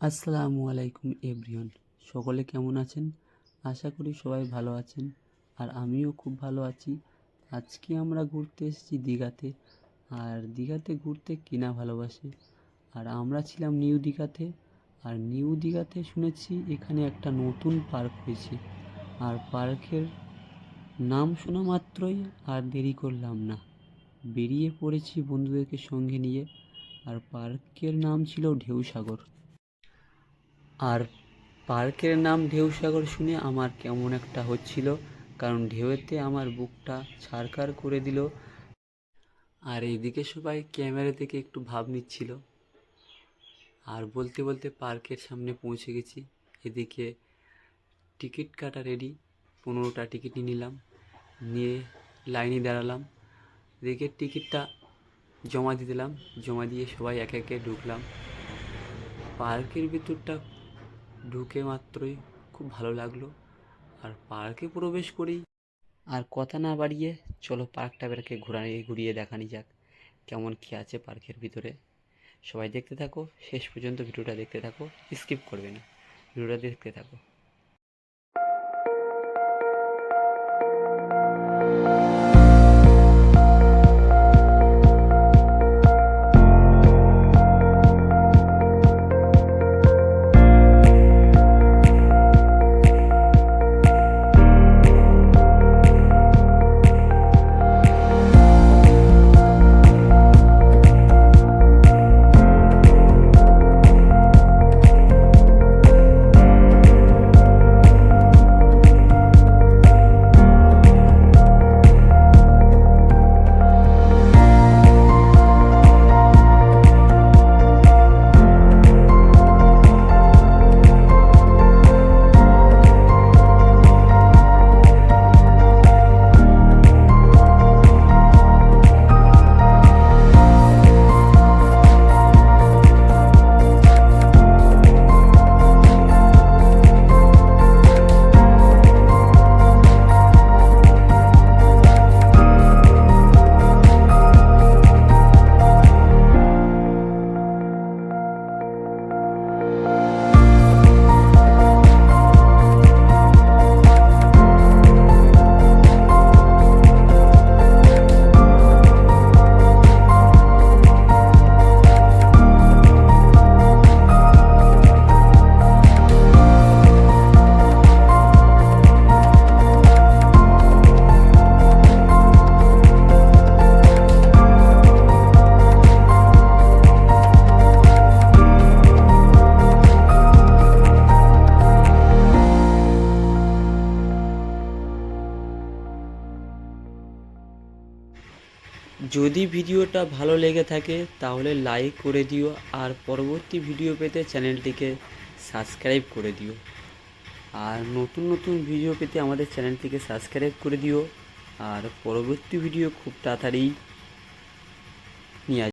আসসালামু আলাইকুম এভরিওয়ান, সকলে কেমন আছেন? আশা করি সবাই ভালো আছেন, আর আমিও খুব ভালো আছি। আজকে আমরা ঘুরতে এসেছি দীঘাতে। আর দীঘাতে ঘুরতে কিনা ভালোবাসে। আর আমরা ছিলাম নিউ দীঘাতে। আর নিউ দীঘাতে শুনেছি এখানে একটা নতুন পার্ক হয়েছে। আর পার্কের নাম শোনা মাত্রই আর দেরি করলাম না, বেরিয়ে পড়েছি বন্ধুদেরকে সঙ্গে নিয়ে। আর পার্কের নাম ছিল ঢেউসাগর। আর পার্কের নাম ঢেউসাগর শুনে আমার কেমন একটা হচ্ছিল, কারণ ঢেউতে আমার বুকটা ছারখার করে দিল। আর এদিকে সবাই ক্যামেরা থেকে একটু ভাব নিচ্ছিল। আর বলতে বলতে পার্কের সামনে পৌঁছে গেছি। এদিকে টিকিট কাটা রেডি, 15টা টিকিট নিলাম, নিয়ে লাইনে দাঁড়ালাম। এদিকে টিকিটটা জমা দিয়ে দিলাম, জমা দিয়ে সবাই একে একে ঢুকলাম। পার্কের ভিতরটা ঢুকে মাত্রই খুব ভালো লাগলো। আর পার্কে প্রবেশ করেই আর কথা না বাড়িয়ে চলো পার্কটা বেরকে ঘুরিয়ে দেখানি যাক কেমন কী আছে পার্কের ভিতরে। সবাই দেখতে থাকো, শেষ পর্যন্ত ভিডিওটা দেখতে থাকো, স্কিপ করবে না, ভিডিওটা দেখতে থাকো। যদি ভিডিওটা ভালো লেগে থাকে তাহলে লাইক করে দিও, আর পরবর্তী ভিডিও পেতে চ্যানেলটিকে সাবস্ক্রাইব করে দিও। আর নতুন নতুন ভিডিও পেতে আমাদের চ্যানেলটিকে সাবস্ক্রাইব করে দিও। আর পরবর্তী ভিডিও খুব তাড়াতাড়ি